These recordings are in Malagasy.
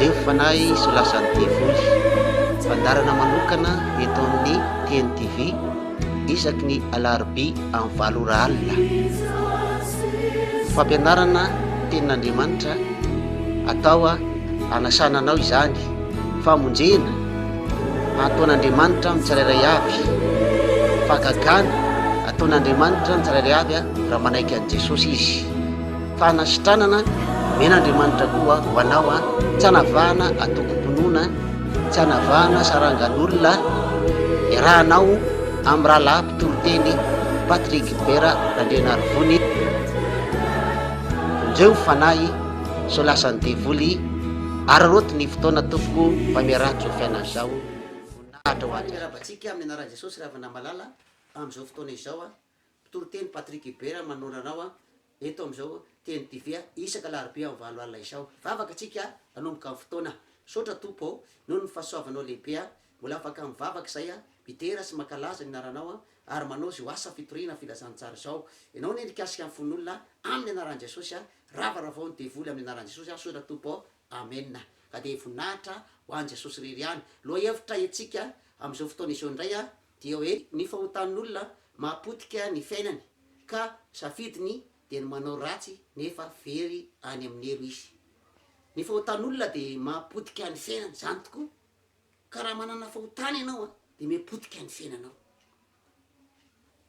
ndreo fanahy solasany devoly fandarana manokana eto amin'ny TNTV isaky ny alarobia amin'ny 7 alina. Fampianarana tenin'Andriamanitra atao anasananao izany, famonjena ataon'Andriamanitra mitsirairay avy, fagagana ataon'Andriamanitra mitsirairay avy raha manaiky an'i Jesosy izy, fanasitranana men'Andriamanitra koa ho anao tsy hanavahana atokom-pinoana, tsy hanavahana sarangan'olona irahanao amin'ny rahalahy mpitoroteny Patrick Bera Randrianarivony. Ndreo fanahy solasany devoly araroty ny fotoana tompoko mpamiarahatro fiainan'izao voninahitra ho azy. Rahabantsika amin'ny anaran'i Jesosy raha vana malala amin'izao fotoana izao mpitoroteny Patrick Bera manonanao eto amin'izao TNTV isaka alarobia amin'ny 7 alina izao. Vavaka atsika nanomboka amin'ny fotoana sotra tompo noho ny fahasoavanao lehibe mbola afaka mivavaka izay mitera sy makalaza ny anaranao ary manao zio asa fitoriana filazantsara izao. Ianao ny endrikasika amin'ny fon'olona amin'ny anaran'i Jesosy ravaravao ny devoly amin'ny anaran'i Jesosy sotra tompo amena. Ka dia voninahitra ho an'i Jesosy rery ihany. Loha hevitra etsika amin'izao fotoana izao indray dia hoe ny fahotan'olona mahapotika ny fiainany ka safidiny dia ny manao ratsy nefa very any amin'ny elo izy. Ny fahotan'olona dia mahapotika ny fiainany zany tokoa, ka raha manana fahotana ianao dia mipotika ny fiainanao.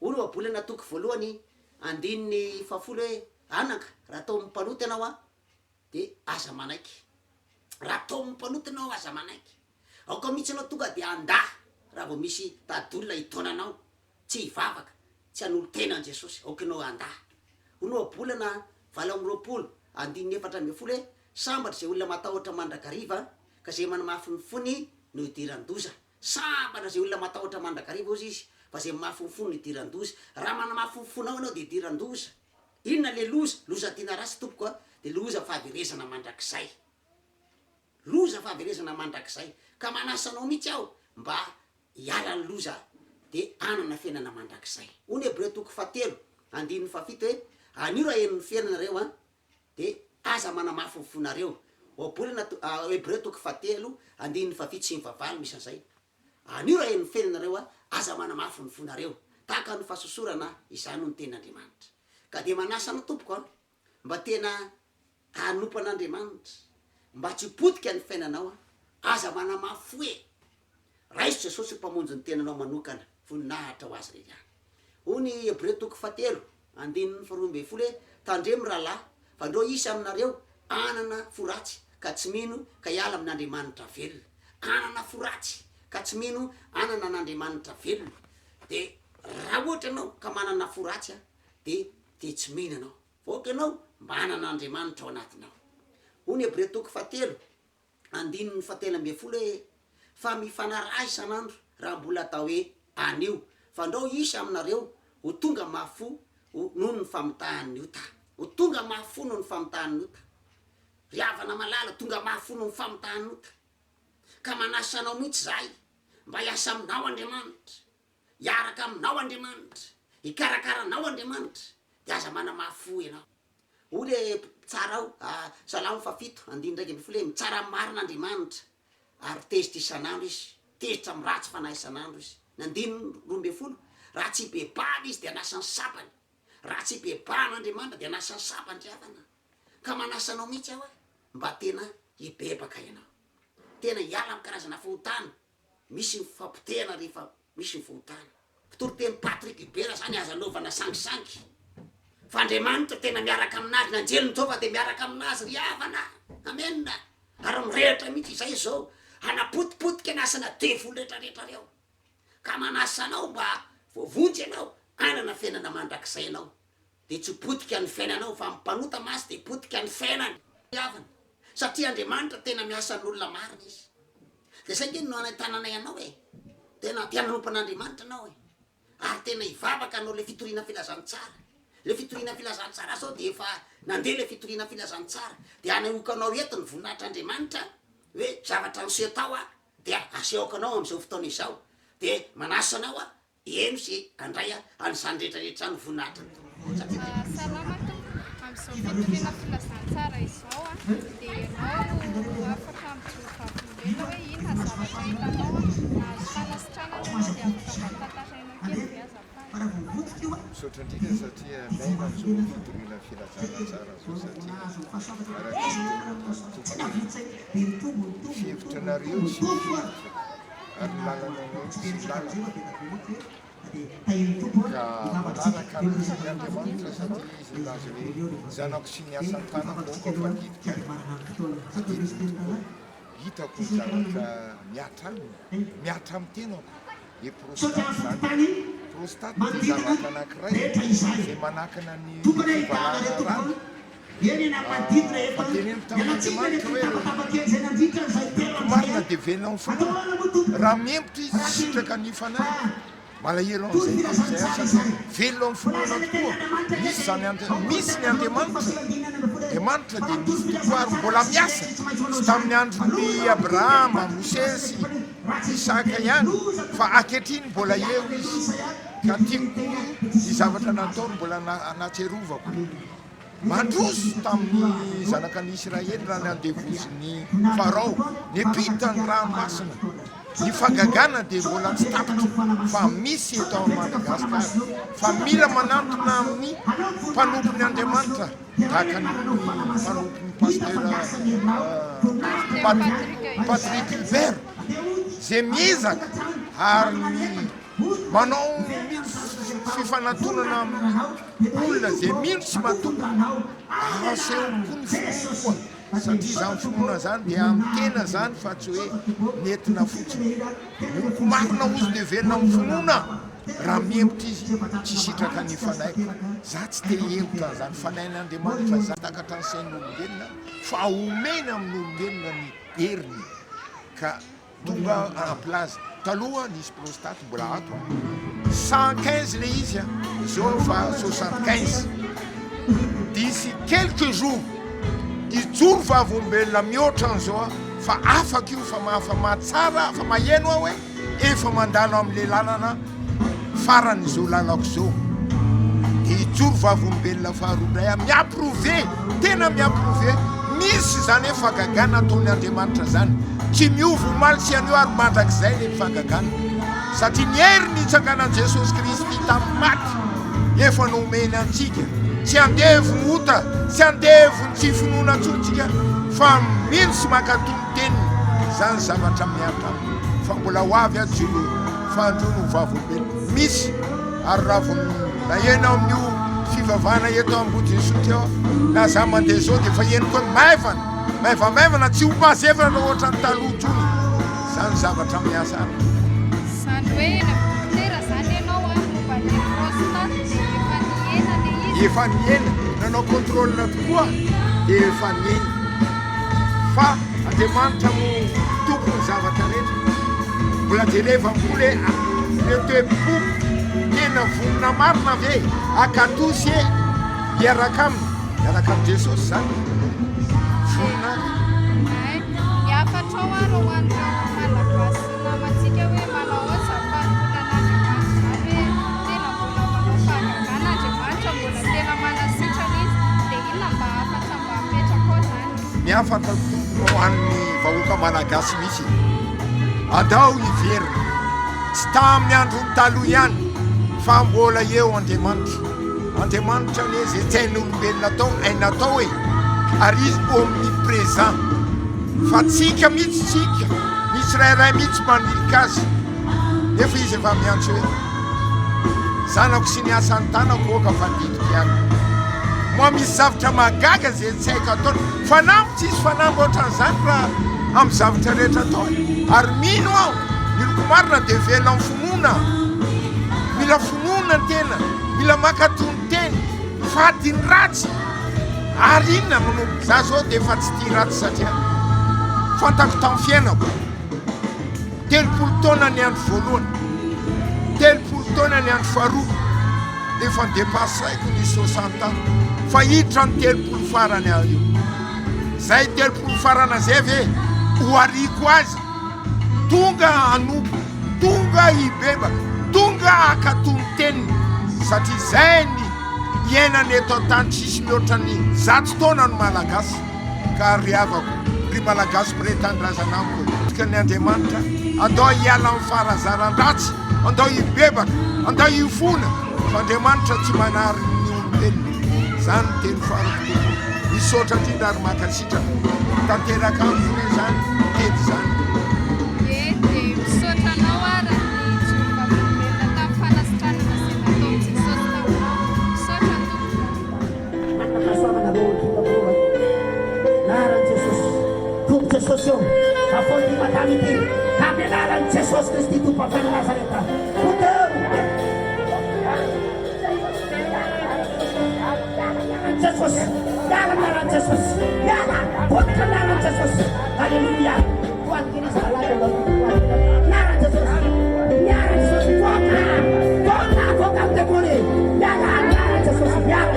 Olo abolana toko voalohany 9:10 hoe anaka raha atao mipanoty ianao dia aza manaiky. Raha atao mipanoty ianao aza manaiky. Aoka mihitsy anao tonga dia anda raha vao misy tadolona hitonanao tsy hivavaka, tsy hanolo tena an' Jesosy, aoka ianao anda. Olo abolana 20 9 hoe sambatra zay olona matahotra mandrakariva ka zay manamafy ny fony no idiran-doza. Sambatra zay olona matahotra mandrakariva ozy izy fa zay mafy ny fony no idiran-doza. Raha manamafy ny fonao ianao dia idiran-doza. Inona le loza? Loza tiana rasy tompoko dia loza fahaverezana mandrakizay. Loza fahaverezana mandrakizay. Ka manasanao mihitsy aho mba hiala ny loza dia anana fiainana mandrakizay. Ony Hebreo 7:7 hoe anio raha henon'ny fiainanareo dia aza manamafy ny fonareo. Obolana Hebreo 7:7 misy an'izay. Anio raha henon'ny fiainanareo aza manamafy ny fonareo. Tahaka ny fahasosorana izany no ny ten'Andriamanitra. Ka dia manasana tompoko mba tena hanompan'Andriamanitra mba tsy potika ny fiainanao aza manamafy hoe raiso Jesosy mpamonjy ny tenanao manokana voninahitra ho azy rery ihany. Ony Hebreo 7:12 hoe tandremo rahalahy fa ndreo isy aminareo anana foratsy ka tsy mino ka hiala amin'Andriamanitra velona. Anana foratsy ka tsy mino anana an'Andriamanitra velona. Dia raha ohatra ianao ka manana foratsy dia tsy mino ianao. Voaka ianao mba anana Andriamanitra ao anatinao. Ony Hebreo 7:17 hoe fa mifanaraha isan'andro raha mbola atao hoe anio fa ndreo isy aminareo ho tonga mahafo noho ny famitahan'ny ota. Ho tonga mahafo noho ny famitahan'ny ota. Riavana malala tonga mahafo noho ny famitahan'ny ota. Ka manasanao mihitsy zahay mba hiasa aminao Andriamanitra, hiaraka aminao Andriamanitra, hikarakaranao Andriamanitra dia aza manamafo ianao. Ole tsara ao Salamo 7:7 hoe mitsara marina Andriamanitra ary tezitra isan'andro izy, tezitra miratsy fanahy isan'andro izy. 12 raha tsy bebahana izy dia anasany sapany, raha tsy bebahan'Andriamanitra dia anasany sapany riavana. Ka manasanao mihitsy aho mba tena hibebaka ianao, tena hiala amin'ny karazana fahotana. Misy ny fampotehana rehefa misy ny fahotana. Fitoroteny Patrick Bera zany aza anaovana sangisangy fa Andriamanitra tena miaraka aminazy, na anjelony Jehova dia miaraka aminazy riavana. Amena. Ary mirehitra mihitsy izay zao hanapotipotika anasana devoly rehetrarehetra reo. Ka manasanao mba voavonjy ianao anana fiainana mandrakizay ianao dia tsy potika ny fiainanao fa mipanota masy dia potika ny fiainany riavana. Satria Andriamanitra tena miasa n'olona marina izy. Dia saingy no anatananay ianao tena tia nanompan'Andriamanitra anao ary tena hivavaka anao le fitoriana filazantsara. Le fitoriana filazantsara sao dia efa nandeha le fitoriana filazantsara dia anahokanao eto ny voninahitr'Andriamanitra hoe zavatra niseho tao dia asehoko anao amin'izao fotoana izao. Dia manasanao eno sy andray an'izany rehetrarehetra ny voninahitra. Salama amin'izao fitoriana filazantsara izao dia ianao afaka tena filazana tsara zao satria fihevitranareo tsy ary lalana sy lalana ka manaraka ny Andriamanitra satria izy laza hoe zanako sy ny asa tanako fa didika hitako zavatra miatra aminy miatra amin'ny tenako e prostate dia zavatra anankiray zay manakana ny fivalana rano fateneny tamin'Andriamanitra hoe marina dia velona amin'ny finoana raha miembotra izy sitraka ny fanay malahelo an'izay tezay satria velona amin'ny finoana tokoa misy ny Andriamanitra dia misy tokoary mbola miasa sy tamin'ny andron'ny Abrahama, Mosesy, Isaka ihany fa ankehitriny mbola eo izy ka tiako ny zavatra nataony mbola anatsiarovako mandroso tamin'ny zanakany Israely raha ny andevozin'ny Farao niampita ny ranomasina ny fagagana dia mbola tsy tapitra fa misy eto amin'ny Madagasikara fa mila manantona amin'ny mpanompon'ny Andriamanitra tahaka ny mpanompon'ny pasteur Patrick Hubert zay miezaka ary manao fifanantonana amin'ny olona zay mino sy matoka asehoko ny finoana koa satria zany finoana zany dia amin'ny tena zany fa tsy hoe nentina fotsiny moko marina ozy dia velona amin'ny finoana raha miembotra izy tsy sitraka ny fanaiko za tsy te hembotra zany fanain'Andriamanitra za takatra ny sain'olombelona fa omena amin'ny olombelona ny heriny ka tonga en place taloha nisy prostate mbola ato 115 le izy zao fa 75 d'ici quelques jours ijoro vavolombelona mihoatra an'izao fa afaka io fa mahatsara fa maheno aho hoe efa mandalo amin'le lalana farany zao lalako zao dia ijoro vavolombelona faharoabray miapprouvé tena miapprouvé misy zany hoe fagagana ataon'ny Andriamanitra zany tsy miova omaly sy anio ary mandrakizay le fagagana satria ny hery ny itsanganan' Jesosy Kristy tamin'ny maty efa nomeny antsika tsy andevo mota sy andevo ny tsy finoana antsontsika fa mino sy mankatony teniny zany zavatra miatra fa mbola ho avy ajolo fandrono vavolombelona misy ary ravony nahena amin'io fivavahana eto Ambodisotra ao na za mandeha zao dia fa henoko hoe maivamaivana tsy ho mazevana na ohatra ny taloha tsony zany zavatra miasa any Zany hoe dokotera zany ianao momba le prostate dia efa nihena nanao contrôle tokoa dia efa nihena fa Andriamanitra mo tompony zavatra rehetra mbola jerevambola le toepo tena vonona marina ve akatosy miaraka amin'ny Jesosy zany vonina miafatra ao ary ho an'ny malagasy namantsika hoe manao ohatsa fanomponan' Andriamanitra zany hoe tena mbola manao fagagana Andriamanitra mbola tena manasitrana izy dia inona mba afatra mba apetraka ao zany miafatra ho an'ny vahoaka malagasy misy andao iverina tsy tamin'ny androny taloha ihany fa mbola eo Andriamanitra le zay tsy hain'olombelona atao hainatao hoe ary izy omniprésent fa tsika mihitsy misy rairay mihitsy manilika azy nefa izy efa miantso hoe zanako sy ny asan'ny tanako oka fa didiko ihany moa misy zavatra magaga zay tsy haiko ataony fanambo tsisy fanambo ohatran'izany raha amin'ny zavatra rehetra atao ary mino aho miloko marina dia velona amin'ny finoana mila finoana tena mila makatony teny fadiny ratsy ary inona manomboka za zao dia efa tsy tia ratsy satria fantako tamin'ny fiainako 30 taona ny andro voalohany 30 taona ny andro faharoa efa ndepasaiko ny 60 ans fa hiditra ny 30 farany aho io zay 30 farana zay ve ho ariko azy tonga anompo tonga hibebaka tonga akatony teniny satria zay ny iainany eto an-tany tsisy mihoatra ny 100 taona no malagasy ka riavako ry malagasy mpiretandrazana amiko ka ny Andriamanitra andao hiala amin'ny farazaran-dratsy andao hibebaka andao hifona fa Andriamanitra tsy manary ny olombelona zany teny faroko misaotra indrindra ary makasitraka tanteraka aminy zany tety zany dia misaotranao ary ny tsovavelona tamin'ny fanasitranana izay nataon'i Jesosy taminao. Misaotra Tompo. Manakasoamanareo kitabova naran'i Jesosy tompo Jesosy eo afoiny madamy ity amin'ny anaran'i Jesosy Kristy tompo avy Nazareta poteo Jesosy yala naran'i Jesosy yala potika naran'i Jesosy halleluja hoan'Kristy naran'i Jesosy naran'i Jesosy voka amin'ny dekoly yala naran'i Jesosy yala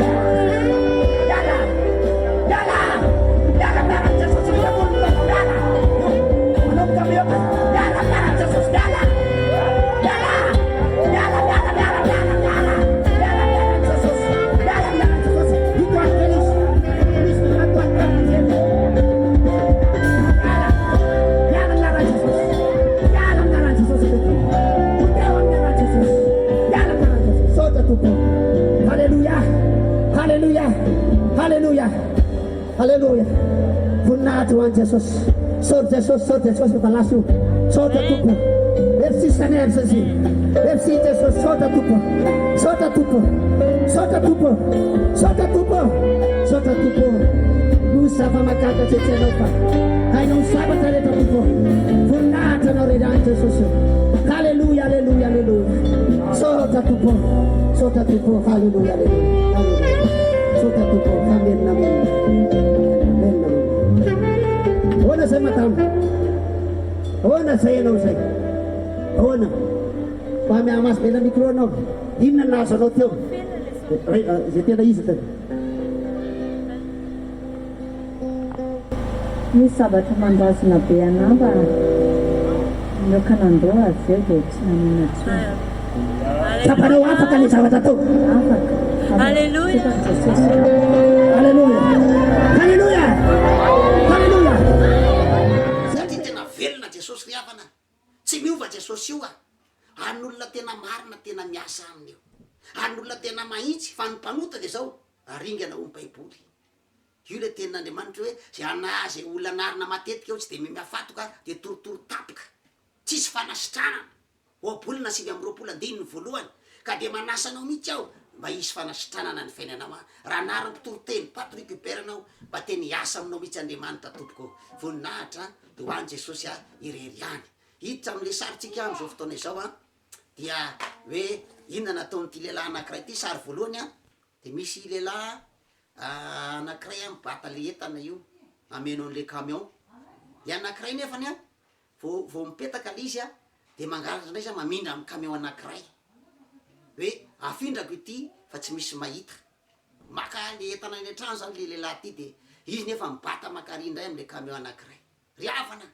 Haleluya. Voninahitra ho an'i Jesosy. Saotra Jesosy, saotra Jesosy efa lasa io. Saotra Tompo. Merci Seigneur Jésus. Merci Jesosy, saotra Tompo. Saotra Tompo. Saotra Tompo. Saotra Tompo. Saotra Tompo. No zava-mahagaga izay tianao fa hainao ny zavatra rehetra Tompo. Voninahitra anao rerany Jesosy. Haleluya, haleluya, haleluya. Saotra Tompo. Saotra Tompo. Haleluya, haleluya. Haleluya. Saotra Tompo. Amen, amen. Ahoana zay madamo? Ahoana zay ianao zay? Ahoana? Mba mihamasy bena micro anao. Inona nahazo anao teo? Izay tena izy tena. Misy zavatra mandrazona be anao mba naoka nandoa azy eo dia tsy nanina intsony. Tapanao afaka ny zavatra tao. Afaka. Haleluya. Haleluya. Haleluya. Haleluya. satria tena velona Jesosy ry havana tsy miova Jesosy io an'olona tena marina tena miasa aminy io an'olona tena mahitsy fa ny mpanota de zao aringana ho ny baiboly io le tenin'Andriamanitra hoe zay ana zay olona narina matetika eo tsy de miafatoka de torotoro tapika tsisy fanasitranana oabolina 5 voalohany ka de manasanao mihitsy aho mba hisy fanasitranana ny fiainanao raha nary mpitoroteny Patrick Hubert anao mba teny hiasa aminao mihitsy Andriamanitra tompoko voninahitra de ho any Jesosy ireriany hiditra am'le saritsika am'izao fotoana izao dia hoe inona nataon'ity lehilahy anankiray ty sary voalohany de misy lehilahy anankiray mibata le entana io ameno an'le camion de anankiray nefany vao mipetaka le izy de mangalatra ndray za mamindra amy camion anankiray hoe afindrako ity fa tsy misy mahita maka le entana eny an-trano zany le lehilahy ty de izy nefa mibata makarindray am'le camion anankiray ry havana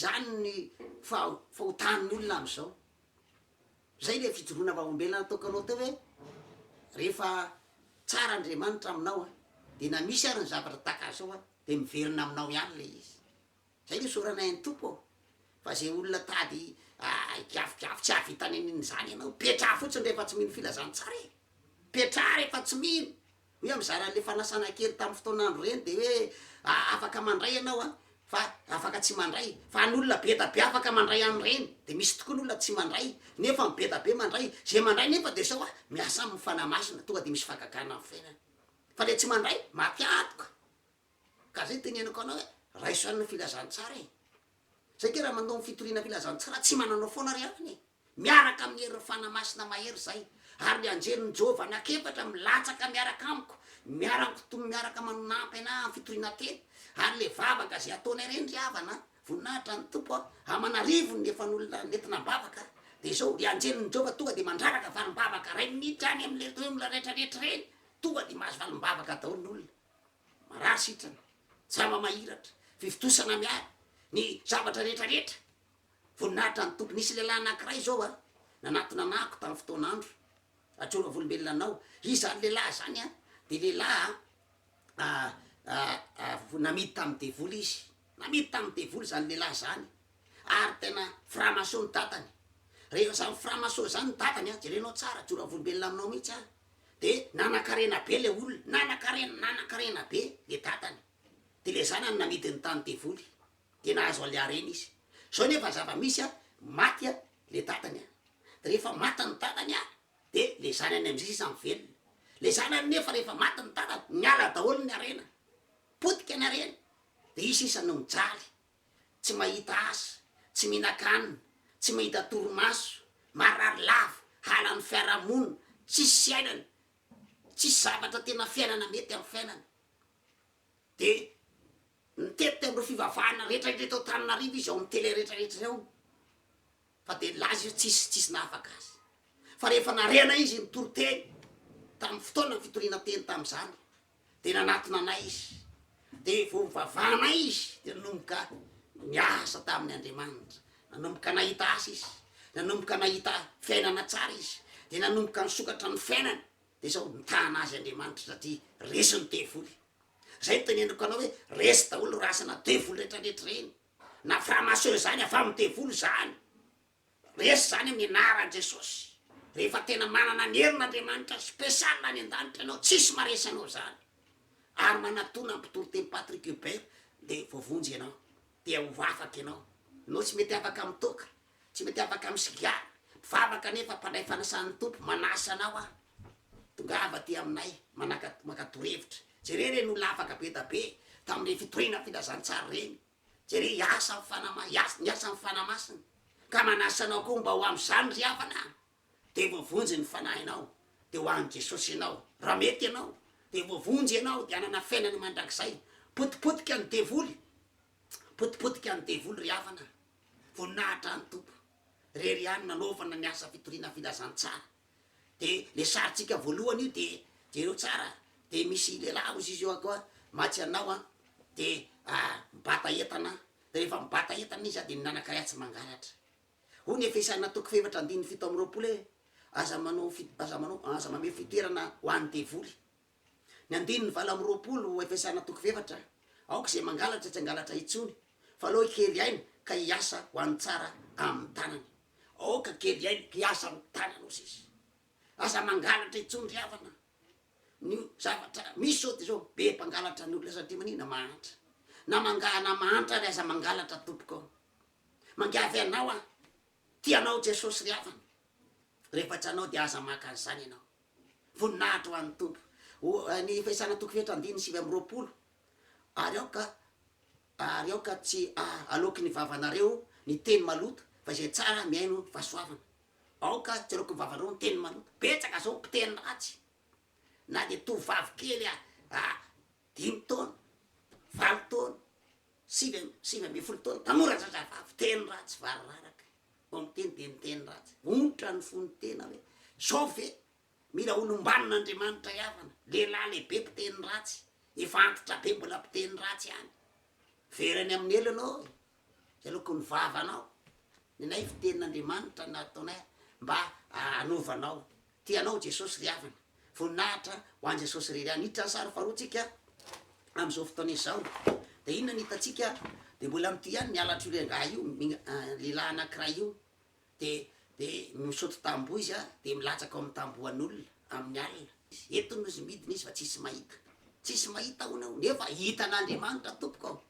zany ny fahotanin'olona am'izao zay le fijoroana vaombelona nataokanao teo hoe rehefa tsara Andriamanitra aminao de na misy ary ny zavatra takazao de miverina aminao ihany le izy zay le soranay ny tompo fa zay olona tady kiafikiafy tsy ahavitany an'iny zany ianao petra fotsiny rehefa tsy mino filazantsara petra rehefa tsy mino hoe amizara le fanasana kely tamin'ny fotoanandro reny de hoe afaka mandray ianao fa afaka tsy mandray fa n'olona beta be afaka mandray an'ireny de misy tokoa n'olona tsy mandray nefa mibeta be mandray zay mandray nefa de zao miasa amin'ny fanamasina tonga de misy fakakana amin'ny fiainana fa le tsy mandray mapiatoka ka zay tenenako anao hoe raisoan'ny filazantsara zay ke raha mandao fitoriana filazantsara tsy mananao foana ry avany miaraka amin'ny hery fanamasina mahery zay ary le anjeliny Jehova anakefatra milatsaka miaraka amiko miaraka manonampy ana fitoriana teny ary le vavaka zay ataonay reny ry havana voninahitra ny tompo amanarivony nefa n'olona nentina mbavaka de zao le anjeliny Jehova tonga de mandraraka valim-bavaka ray minitra any am'le olona rehetrarehetra reny tonga de mahazo valim-bavaka daholo n'olona marary sitrana zava mahiratra fivitosana miary ny zavatra rehetrarehetra voninahitra ny tompo nisy lehilahy anankiray zao nanatona anako tamin'ny fotoanandro atrora volombelona anao izy zany lehilahy zany de lehilahy namidy tamin'ny devoly izy namidy tamin'ny devoly zany lehilahy zany ary tena framaso ny tatany rehefa zany framaso zany ny tatany jerenao tsara atrora volombelona aminao mihitsy de nanakarena be le olona nanakarena be le tatany de le zanany namity ny tany Devoly de nahazo aliareny izy sao nefa zava-misy a maty a le tatany a de rehefa maty ny tatany a de le zanany am'zay sisa mivelona le zanany nefa rehefa maty ny tatany miala daholo ny arena potika ny arena de i sisa no mijaly tsy mahita asa tsy mihinan-kanina tsy mahita toromaso marary lavo halan'ny fiarahamonina tsisy ainany tsisy zavatra tena fiainana mety amin'ny fiainana de nitety am'ro fivavahana rehetrarehetra ao Tananarivo izy ao amin'ny tele rehetrarehetra zao fa de laza io tsisy nahafaka azy fa rehefa narena izy nitoroteny tamin'ny fotoana fitoriana teny tam'zany de nanatona anay izy de vo mivavahana izy de nanomboka miasa tamin'ny Andriamanitra nanomboka nahita asa izy nanomboka nahita fiainana tsara izy de nanomboka nisokatra ny fiainana de zao mitana azy Andriamanitra satria resiny Devoly zay teneniko anao hoe resy daholo rasana Devoly rehetrarehetra reny na framasoa zany afa amin'ny Devoly zany resy zany amin'ny anaran Jesosy rehefa tena manana ny herin'Andriamanitra spesialy any an-danitra anao tsisy maresy anao zany ary manatona mpitoro teny Patrick Hubert de voavonjy ianao de ho afaky ianao anao tsy mety afaka amy toka tsy mety afaka amy sigara mivavaka nefa mpandray fanasan'ny tompo manasa anao a tongava ty aminay makatorevitra jereny no lafaka be da be tamin'ny fitorina filazantsara reny jere iasa niasa amy fanamasina ka manasa anao koa mba ho am'zany ry havana de voavonjy ny fanahinao de ho an'i Jesosy ianao raha mety ianao de voavonjy ianao de anana fiainany mandrakizay potipotika ny Devoly potipotika ny Devoly ry havana voninahitra ny tompo rery any nanaovana ny asa fitoriana filazantsara de le saritsika voalohany io de jereo tsara de misy lehilahy ozy izy eo akoa matsy anao a de mibata entana de rehefa mibata entana izy a de nanakaray tsy mangalatra hony efesana toko fevatra andiny fito amby roapolo e aza mame fitoerana ho an'ny Devoly ny andiny ny valo amby roapolo efesana toko fevatra aoka zay mangalatra tsy angalatra itsony fa aloha kely ainy ka hiasa ho an'ny tsara amin'ny tanany aoka kely ainy ka hiasa amin'ny tanany ozy izy aza mangalatra itsony ry havana ny zavatra misy zao de zao be mpangalatra ny olona satria manina mahantra na mahantra ry aza mangalatra tompoko mangiavy anao a tianao Jesosy ry havana rehefa tsy anao de aza maka an'zany ianao voninahitra ho an'ny tompo ny faisana toko fevatra andiny sivy amby roapolo ary aoka tsy aloky ny vavanareo ny teny maloto fa zay tsara miaino fahasoavana aoka tsy aloky ny vavanareo ny teny maloto betsaka zao mpiteny ratsy na de tovavy kely 5 taona 20 taona 7 amby folo taona tanora zazavavy teny ratsy variraraka miteny de miteny ratsy ontra ny fony tena hoe sao ve mila olombanon'Andriamanitra havana lehilahy lehibe mpiteny ratsy efa antitra be mbola mpiteny ratsy any verany amin'ny elo anao zay aloky ny vavanao nenay fitenin'Andriamanitra nataonay mba anovanao tianao Jesosy ry havana voninahitra ho an' Jesosy rery any hitra ny sary faharoatsika am'izao fotoana izao de inona nitatsika de mbola amty any mialatro lenga io lehilahy anakiray io de misaoty tambo izy a de milatsaka ao amy tamboan'olona amin'ny alina eto no izy midina izy fa tsisy mahita onao nefa hitan'Andriamanitra tompoko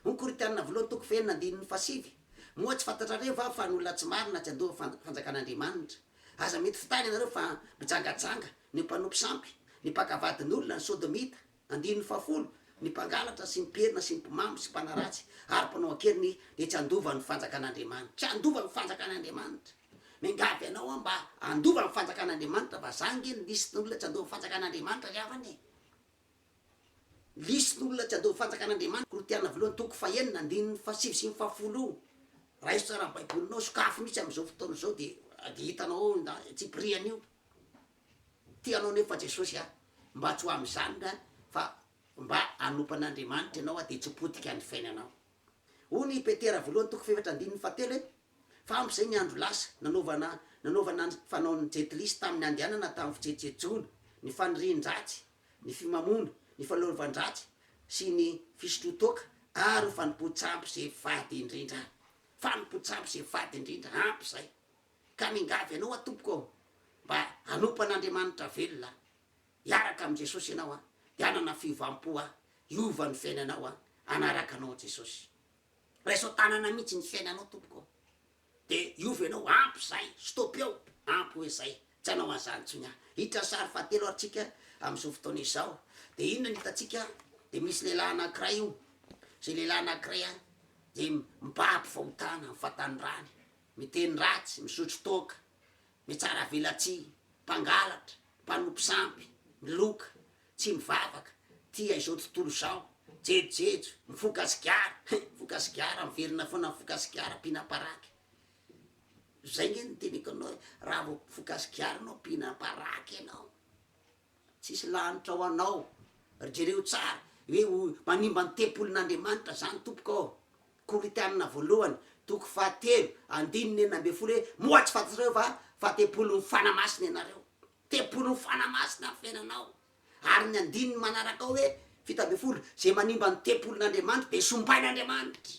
ao Korintana voalohany toko fahenina andininy fasivy moa tsy fantatrareo va fa n'olona tsy marina tsy andova fanjakan'Andriamanitra aza mety fitany anareo fa mijangajanga ny mpanompo sampy ny mpakavadin'olona ny sodomita andininy fafolo ny mpangalatra sy miperina sy mpimamo sy mpanaratsy ary mpanao akeriny de tsy andova ny fanjakan'Andriamanitra tsy andova ny fanjakan'Andriamanitra mingavy anao a mba andova ny fanjakan'Andriamanitra fa zangy ny lisy n'olona tsy andova fanjakan'Andriamanitra ry havany lisy n'olona tsy andova fanjakan'Andriamanitra Korintana voalohany toko fahenina andininy fasivy sy ny fafolo raha iso tsara baibolinao sokafo mihitsy am'izao fotoana zao de hitanao tsy priany io tianao nefa Jesosy mba tsy ho am'zany fa mba anompan'Andriamanitra ianao de tsy potika ny fiainanao hony Petera voalohany toko fevatra andininy fatelo fa am'zay ny andro lasa nanaovana fanaon'ny jetilist tamin'ny andehanana tamin'ny fijejojoana ny fanirian-dratsy ny fimamona ny fanaovan-dratsy sy ny fisotrotoka ary fanompotsapy zay fady indrindra ampy zay ka mingavy anao atompoko mba anompan'andriamanitra velona hiaraka am' jesosy ianao a de anana fivampo a iova ny fiainanao a anaraka anao jesosy raiso tanana mihitsy ny fiainanao tompoko de iova ianao ampy zay stopy eo ampy hoe zay tsy anao an'zany ntsony a hitra sary fahatelo aritsika am'izao fotoana izao de inona ny hitatsika de misy lehilahy anakiray io zay lehilahy anakiray a de mibaby fahotana mifatany rany miteny ratsy misotro toka mitsara velatsy mpangalatra mpanompo sampy miloka tsy mivavaka tia izao tontolo zao jejojejo mifokasikara mifokasikara miverina foana mifokasikara mpinaparaky zay nge nyteniko anao raha vo mifokasikara anao mpinaparaky anao tsisy lanitra ao anao jereo tsara hoe manimba ny tempolin'andriamanitra zany tompoko koritianina voalohany toko fahatelo andininy enina ambe folo hoe moatsy fantatrareo fa fatepolo ny fanamasina ianareo tepolo ny fanamasina ny fiainanao ary ny andininy manaraka ao hoe fito ambe folo zay manimba ny tempolin'andriamanitra de sombain'andriamanitra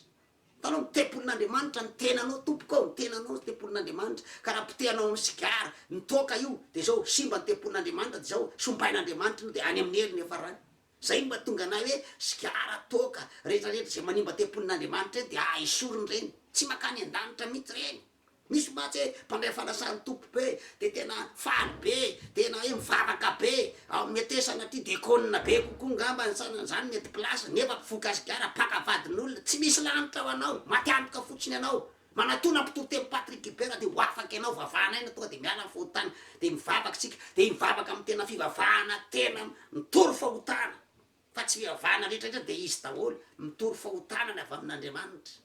tanao ny tempolin'andriamanitra ny tenanao tompoko ny tenanao tempolin'andriamanitra ka raha pitehanao amy sigara ny toka io de zao simba ny tempolin'andriamanitra de zao sombain'andriamanitra io de any amin'ny heriny efa rany zay mba tonga anay hoe sigara toka rehetrarehetra zay manimba tempolin'andriamanitra reny de esorony reny tsy makany an-danitra mihitsy reny misy matsy hoe mpandray fanasany tompo be de tena faly be tena hoe mivavaka be metesana ty de konina be kokoa ngamba zany mety plasy nefa mpifokasikara pakavadin'olona tsy misy lanitra ao anao matiantoka fotsiny anao manatona mpitoro temy Patrick Bera de ho afaky anao vavahana ina tonga de miala ny fahotana de mivavaky tsika de mivavaka amy tena fivavahana tena mitory fahotana fa tsy fivavahana rehetrarehetra de izy daholo mitory fahotanana avy amin'andriamanitra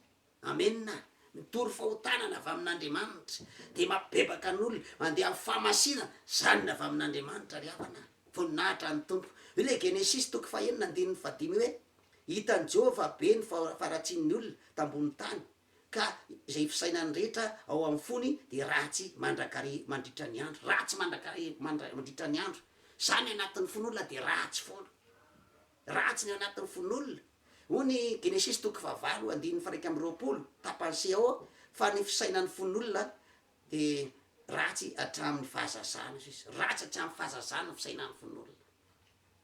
amenna mitory fahotanana avy amin'andriamanitra de mapebaka an'olona mandeha amy fahamasina zany avy amin'andriamanitra ry havana voninahitra ny tompo io le Genesis toko fahenina andininy fadimy hoe hitan'i Jehova be ny faratsin'ny olona tambony tany ka zay fisainany rehetra ao amin'ny fony de ratsy mandrakary mandritra ny andro ratsy mandrakary mandritra ny andro zany anatin'ny fon'olona de ratsy foana ratsy ny anatin'ny fon'olona hony Genesis toko fahavalo andininy faraika amby roapolo tapany ao fa ny fisainan'ny fon'olona de ratsy hatramin'ny fahazazana izy ratsy hatramin'ny fahazazana fisainan'ny fon'olona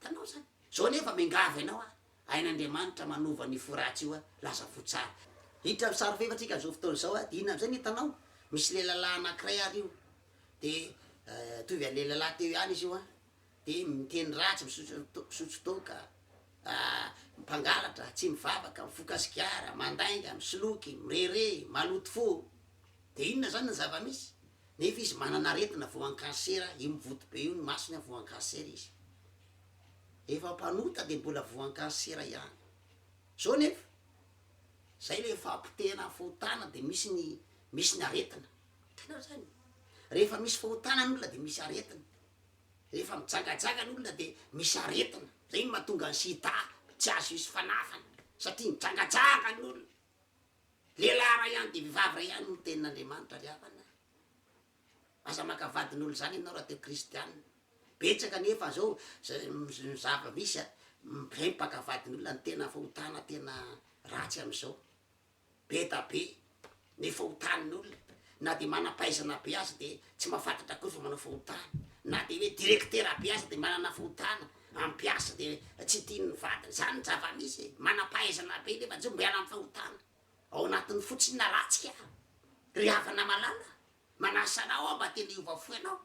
tanao zany zao nefa mingava ianao a ain'andriamanitra manova ny foratsy io a lasa fotsara hitra sary fefatsika zao fotoana zao a de inona am'zay ny hitanao misy lehilahy anakiray ary io de tovy a lehilahy teo ihany izy io a de miteny ratsy misotro toka mpangalatra tsy mivavaka mifokasikara mandainga misoloky mirere maloto fo de inona zany ny zava-misy nefa izy manana aretina voan'ny kansera io mivoto be io ny masony a voan'ny kansera izy efa mpanota de mbola voan'ny kansera ihany zao nefa zay le fampitehana fahotana de misy ny aretina tanao zany rehefa misy fahotana n'olona de misy aretina rehefa mijagajaga n'olona de misy aretina zay ny mahatonga ny sida tsy azo isy fanafana satria mijagajaga n'olona lehilahy ray ihany de vehivavy ray ihany no tenin'andriamanitra ry havana aza makavadin'olo zany ianao raha teo kristianina betsaka nefa zao zava misy a zay mpakavadin'olona ny tena fahotana tena ratsy am'izao be da be ny fahotanin'olona na de manampaizana be azy de tsy mahafantatra koa fa manao fahotana na de hoe direktera be azy de manana fahotana ampiasa de tsy tiany vatany zany zava-misy manampaizana be nefa zao mbo hiala amy fahotana ao anatin'ny fotsiny na ratsika ry havana malala manasanao ao mba tena iova fo ianao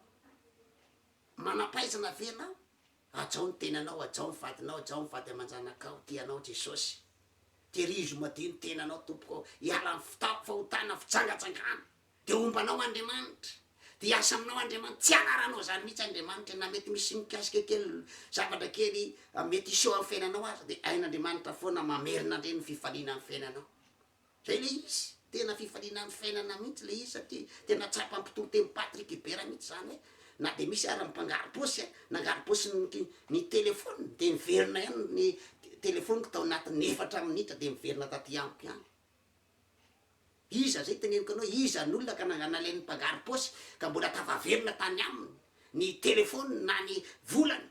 manampaizana ve anao ajao ny tenanao ajao ny vadinao ajao ny vady aman-janakao tianao Jesosy terizo madio ny tenanao tompoko hiala amy fahotana fitsangatsangana de ombanao Andriamanitra de hiasa aminao Andriamanitra tsy anaranao zany mihitsy Andriamanitra na mety misy mikasika kely zavatra kely mety iseho amy fiainanao azy de ain'Andriamanitra foana mamerina ndreny fifaliana amy fiainanao zay le izy tena fifaliana amy fiainana mihitsy le izy satria tena tsapa mpitoro temy Patrick Bera mihitsy zany hoe na de misy ara mipangary posy a nangary posy ny telefony de miverina ihany ny telefoniko tao anatin'ny 4 minitra de miverina taty ampy ihany iza zay teneniko anao iza n'olona ka nalain'ny mpangary posy ka mbola tavaverina tany aminy ny telefony na ny volany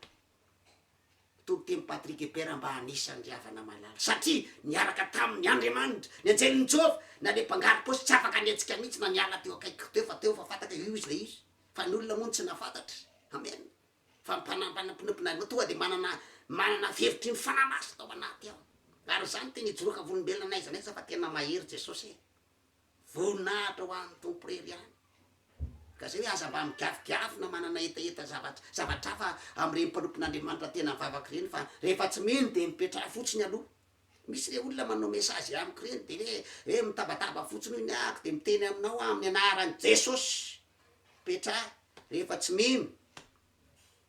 toro temy Patrick Bera mba anisany havana malala satria niaraka tamin'ny Andriamanitra ny anjelin'ny Jehova na le mpangary posy tsy afaka niatsika mihitsy na niala teo akaikiko teo fa fataka io izy le izy fa ny olona mono tsy nafantatra amen fa mpanampanampinompinan tonga de manana fevitry ny fanamaso tao anaty ao ary zany tena ijoroka volombelona anaiza naiza fa tena mahery Jesosy e voninahitra ho an'ny tompo rery any ka zay hoe aza mba migavigiavina manana etaeta zavatra fa am'ireny mpanompon'Andriamanitra tena mivavaky reny fa rehefa tsy mino de mipetraha fotsiny aloha misy le olona manao mesazy amiko reny de hoe mitabataba fotsiny hoy ny ako de miteny aminao amin'ny anaran'i Jesosy petraha rehefa tsy mino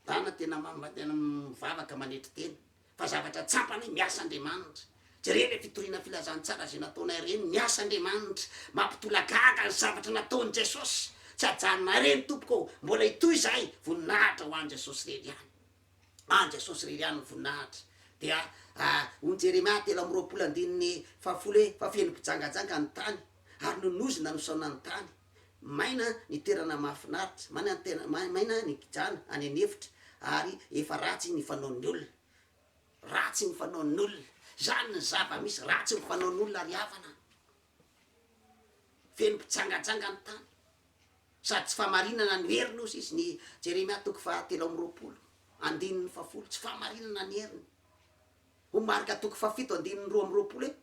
tana tena mivavaka manetry teny fa zavatra tsampany miasa Andriamanitra jereo le fitoriana filazantsara zay nataonay reny miasa Andriamanitra mampitolagaga ny zavatra nataony Jesosy tsy ajanona reny tompoko mbola itoy zahay voninahitra ho an' Jesosy rery any an Jesosy rery any ny voninahitra dia on Jeremia 3:10 fa feno mpijangajanga ny tany ary nonozina nosaona ny tany maina ny toerana mahafinaritra maina ny kijana any anefitra ary efa ratsy ny fanaon'ny olona ratsy ny fanaon'ny olona zany ny zava misy ratsy ny fanaon'ny olona ary havana feno mpijangajanga ny tany sady tsy famarinana ny heriny ozy izy ny Jeremia 3:10 tsy famarinana ny heriny ho marika 7:2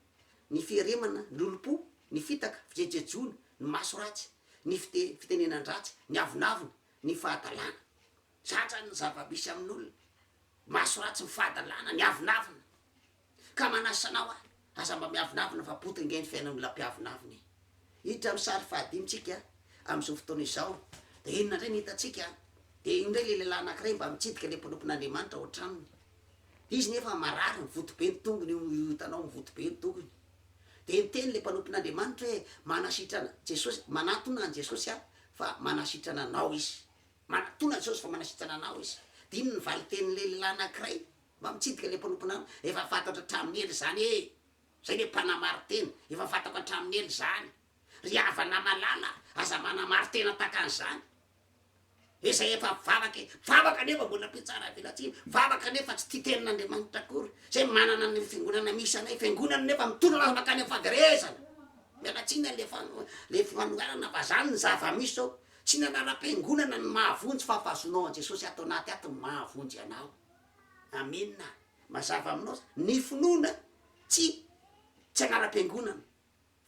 ny fieremana ny lolopo ny fitaka fijejejona ny maso ratsy ny fitenenan-dratsy ny avinavina ny fahadalàna zany ny zava-misy amin'olona maso ratsy ny fahadalàna ny avinavina ka manasanao aza mba miavinavina fa potringeny fiainan'olona mpiavinavina hiditra amin'ny sary 5 am'izao fotoana izao de inona ndray ny hitatsika de indray le lehilahy anankiray mba mitsidika le mpanompon'Andriamanitra ao an-tranony izy nefa marary mivoto be ny tongony hitanao mivoto be ny tongony de niteny le mpanompon'Andriamanitra hoe manasitrana Jesosy manatona an Jesosy fa manasitrana anao izy manatona Jesosy fa manasitrana anao izy de iny nivaly teny le lehilahy anankiray mba mitsidika le mpanompon'Andriamanitra efa fantatra hatramin'ny ely zany e zay le mpanamary teny efa fantako hatramin'ny ely zany ry havana malala aza manamary tena takan'izany izay efa vavaka nefa mbola mpitsara velatsiny vavaka nefa tsy tia tenin'Andriamanitra akory zay manana ny fiangonana misy anay fiangonana nefa mitondra makany fahaverezana mialatsina le fanoarana fa zany ny zava-misy zao tsy nanara-piangonana ny mahavonjy fa fahazonao an Jesosy ato anaty ato ny mahavonjy anao amina mazava aminao ny finoana tsy anara-piangonana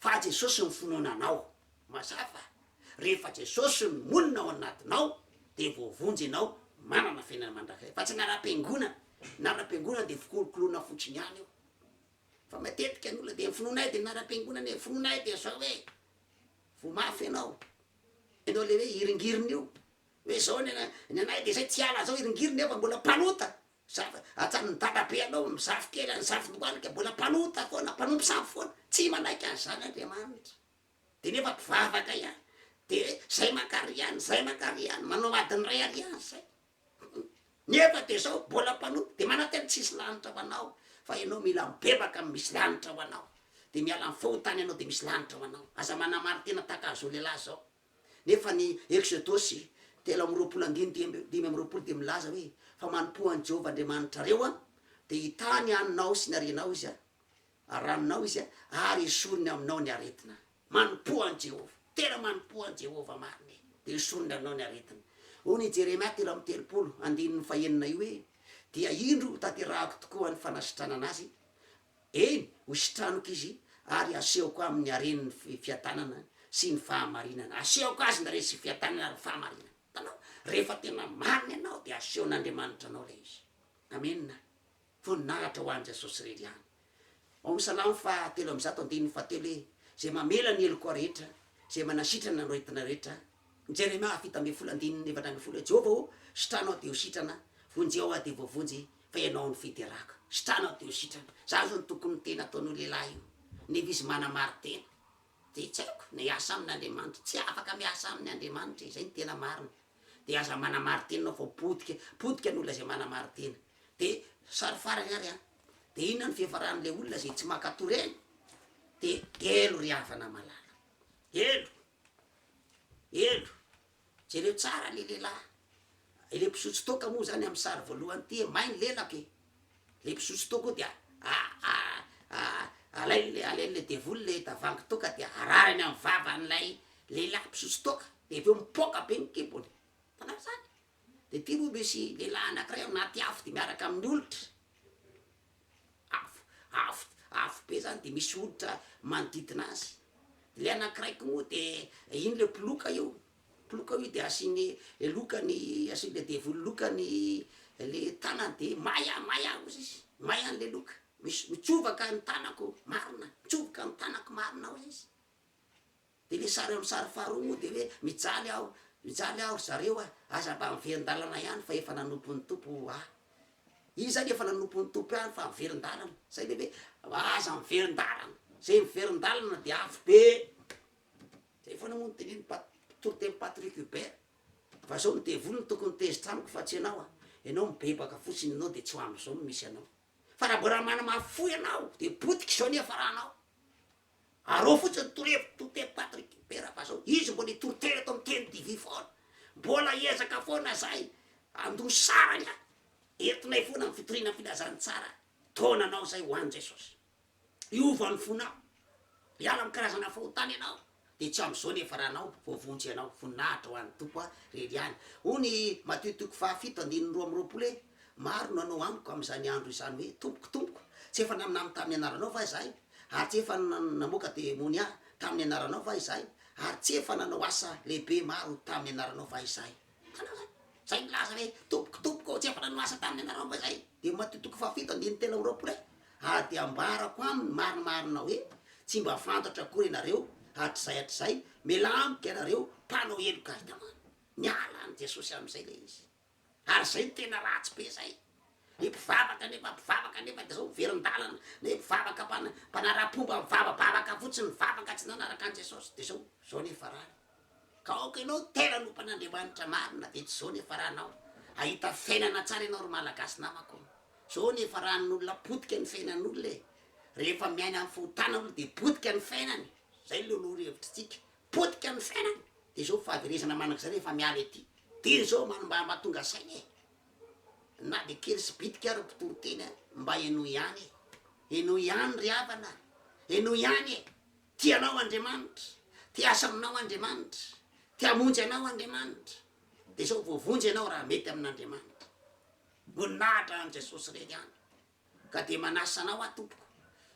fa Jesosy ny finoana anao mazava rehefa Jesosy ny monina ao anatinao de voavonjy anao manana fiainana mandrakay fa tsy nara-piangonana de fikolokoloana fotsiny any io fa matetika ny olona de finoanay de nara-piangonana e finoanay de zao hoe vo mafy anao le hoe iringiriny io hoe zao ny anay de zay tiala zao iringiriny efa mbola mpanota atsan'ny dadabe anao mizafy kely any zafy doanika mbola mpanota foana mpanompo samy foana tsy manaiky an'zany Andriamanitra de nefa mpivavaka ihany de zay makary ihany manao adiny ray ariany zay nefa de zao mbola mpanoto de manatena tsisy lanitra ho anao fa ianao mila mibebaka misy lanitra ho anao de miala ny fahotany anao de misy lanitra ho anao aza manamary tena takazao lehilahy zao nefa ny Exodosy 3:20 de milaza hoe fa manompo an Jehova Andriamanitra reo de hitany haninao sy ny arenao izy ranonao izy ary esoriny aminao ny aretina manompo an Jehova tena manompo an Jehova mariny de esoriny aminao ny aretina hoy Jeremia 3:9 io hoe dia indro tanterahako tokoa ny fanasitrana anazy eny ho sitranoko izy ary asehoko amin'ny areniny fiatanana sy ny fahamarinana asehoko azy na resy fiatanana ary fahamarinana tanao rehefa tena mariny anao de asehon'Andriamanitra anao le izy amena voninahitra ho an Jesosy rery any ao Salamo 3:7 zay mamela ny eloko rehetra zay manasitrana ny retina rehetra Jeremia 7:14 Jehova o sitranao de ho sitrana vonjy ao de voavonjy fa ianao ny fiteraka sitranao de ho sitrana za zao ny tokony tena ataon'io lehilahy io nefa izy manamary tena de tsy haiko ny asa amin'Andriamanitra tsy afaka miasa amin'ny Andriamanitra zay ny tena marina de aza manamary tena nao fa podika ny olona zay manamary tena de sary farany ary de inona ny fihafaran'le olona zay tsy makato reny de elo ry havana malala elo jereo tsara le lehilahy le mpisotro toka moa zany amin'ny sary voalohany ty mainy lelaka le mpisotro toka de alaile devoly le davangy toka de ararany amin'ny vavan'lay lehilahy mpisotro toka de aveo mipoka be ny kibony tanao zany de ty moa misy lehilahy anakiray anaty afo de miaraka amin'ny olitra afo be zany de misy olitra manodidina azy de le anakiraiky moa de iny le poloka io de asiny lokany asiny le devolo lokany le tanany de maya ozy izy maya an'le loka mitsovaka ny tanako marina ozy izy de le sary faharoa moa de hoe mijaly aho zareo aza mba miverin-dalana ihany fa efa nanompony tompo izy zany efa nanompony tompo ihany fa miverin-dalana zay le hoe aza miverin-dalana zay miverin-dalana de afo be zay foana moa noteneny toroteny Patrick Hubert fa zao ny devolony tokony tezitra amiko fa tsy ianao mibebaka fotsiny anao de tsy ho am'zao no misy anao fa raha mbola manamafy ianao de potiky zao nefa rahanao arô fotsiny toroteny Patrick Hubert fa zao izy mbola itoroteny ato amin'ny teny divy foana mbola ezaka foana zay andosaranya entinay foana amin'ny fitorina filazany tsara taonanao zay ho an' Jesosy iova ny fonao iala amin'ny karazana fahotany ianao de tsy am'zao nefa rahanao voavonjy ianao voninahitra ho an'ny tompo reriany ony Matio 7:1-2 maro no anao amiko am'zany andro izany hoe tompoko tsy efa naminamy tamin'ny anaranao va izahay ary tsy efa namoaka demonia tamin'ny anaranao va izahay ary tsy efa nanao asa lehibe maro tamin'ny anaranao va izahay zay milaza hoe tompoko tsy efa nanao asa tamin'ny anaranao va izahay de Matio 7:1-2 de ambarako aminy marimarina hoe tsy mba fantatra kory ianareo hatr'zay mila amiko ianareo mpanao eloka niala any Jesosy am'izay le izy ary zay tena ratsy be zay le mpivavaka nefa de zao miverin-dalana le mpivavaka mpanara-pomba mivavabavaka fotsiny mivavaka tsy nanaraka an' Jesosy de zao nefa raha ka aoka ianao tena nompan'Andriamanitra marina de tsy zao nefa rahanao ahita fiainana tsara ianao ro malagasy namako zao nefa rahan'olona potika ny fiainan'olona rehefa miaina amin'ny fahotana olo de potika ny fiainany zay lo hevitrintsika potika ny fiainany de zao fahaverezana manak'zay rehefa miala ety de zao mba mahatonga sainy na de kely sy bitika ary mpitoroteny mba eno ihany ry havana eno ihany tianao Andriamanitra tia asaminao Andriamanitra tia amonjy anao Andriamanitra de zao voavonjy ianao raha mety amin'Andriamanitra voninahitra an' Jesosy reny ihany ka de manasa anao tompoko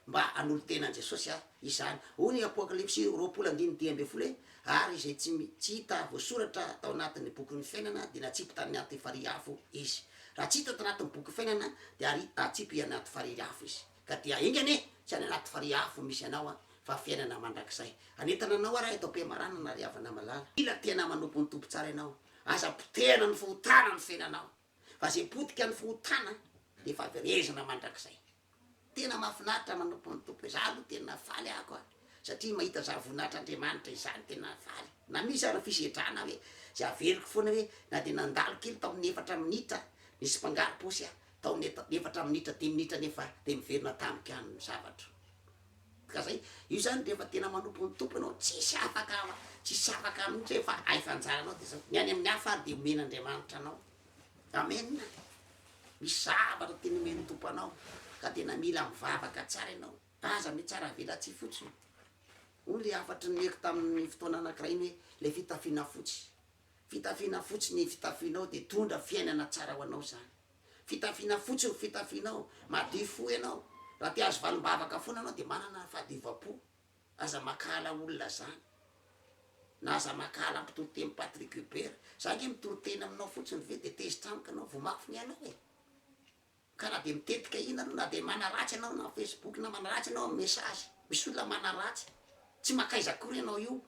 mba anolo tena an' Jesosy izany ony Apocalypse 2:10 ary izay tsy hita voasoratra tao anatin'ny bokyny fiainana de natsipy tany anaty fariafo izy raha tsy hita tao anatin'ny boky fiainana de atsipy anaty fariafo izy ka dia ingany tsy any anaty fariafo misy anao fa fiainana mandrakizay anetana anao raha eto am-piamaranana ry havana malala mila tena manompo ny tompo tsara ianao aza potehana ny fahotana ny fiainanao fa zay potika ny fahotana de fahaverezana mandrakizay tena mahafinaritra manompo ny tompo za aloha tena faly ako satria mahita za voninahitr'Andriamanitra izany tena faly na misy ary fisedrana hoe za averiko foana hoe na de nandalo kely tao amin'ny 4 minitra nisy mpangary posy tao 4 minitra 10 minitra nefa de miverina tamiko ihany ny zavatra ka zay io zany rehefa tena manompo ny tompo ianao tsisy afaka amin'itra efa ay fanjaranao de zao miany amin'ny hafa ary de omen'Andriamanitra anao amen misy zavatra tena omeny tompo anao ka tena mila mivavaka tsara ianao aza me tsara velatsy fotsiny ony le afatry nomeko tamin'ny fotoana anakiray iny hoe le fitafiana fotsy ny fitafianao de tondra fiainana tsara ho anao zany fitafiana fotsy fitafianao madio fo ianao raha te azo valim-bavaka foana anao de manana fahadiova-po aza makala olona zany na aza makala mpitoroteny Patrick Hubert za nge mitoroteny aminao fotsiny ve de tezitra amiko anao vo mafy ny anao ka raha de mitetika ina anao na de manaratsy anao na Facebook na manaratsy anao amin'ny message misy olona manaratsy tsy makaiza akory ianao io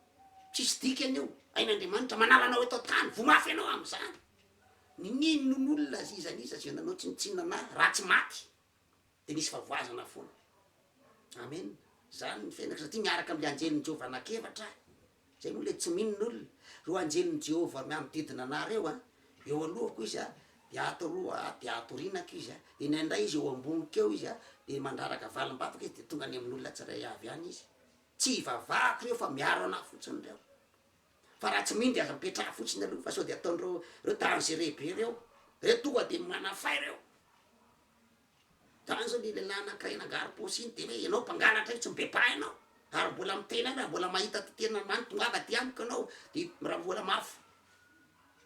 tsisy dikany io ain'Andriamanitra manala anao eto tany vo mafy ianao am'zany ninino n'olona izaniza zay nanao tsinitsinina na ratsy maty de nisy favoazana foana amen zany ny fiainako satria miaraka am'le anjeliny Jehova anakevatra zay moa le tsy minin'olona ro anjeliny Jehova miamodidina anareo eo alohako izy de ato aloha de ato rinako izy de nandray izy eo amboniko eo izy de mandraraka valim-bavaka izy de tonga any amin'olona tsiray avy any izy tsy vavahako reo fa miaro anahy fotsiny reo fa raha tsy mindry aza mipetraha fotsiny aloha fa sao de ataondreo danger be reo tonga de manafay reo zany zao le lehilahy anakiray nangary posy iny de hoe ianao mpangalatra io tsy mibebaha ianao ary mbola mitena raha mbola mahita tena many tonga ava ty amiko anao de raha mbola mafy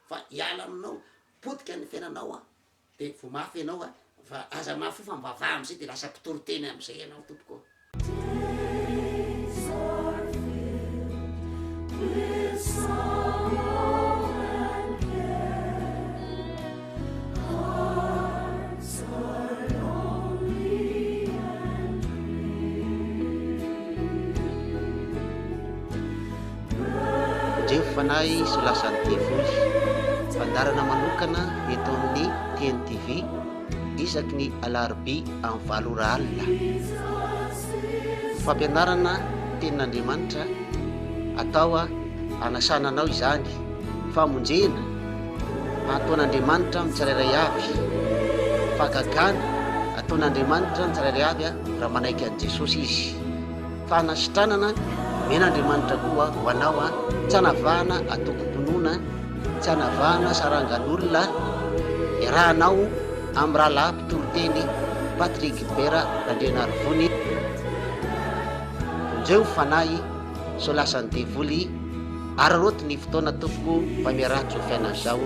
fa hiala aminao potika ny fiainanao de vo mafy ianao fa aza mafy fa mbava am'zay de lasa mpitoroteny am'izay ianao tompoko. Fanahy Solasantivoly fandarana manokana eto amin'ny TNTV isaky ny alarobia amin'ny 7 alina. Fampianarana tenin'Andriamanitra atao anasananao izany, famonjena ataon'Andriamanitra mitsirairay avy, fagagana ataon'Andriamanitra mitsirairay avy raha manaiky an' Jesosy izy, fanasitranana men'Andriamanitra koa ho anao tsy hanavahana atokom-ponoana, tsy hanavahana sarangan'olona irahanao amin'ny rahalahy mpitoroteny Patrick Bera Randrianarivony. Onjeo fanahy Solasantivoly, araroty ny fotoana tompoko mba miarahatry ny fiainana zao.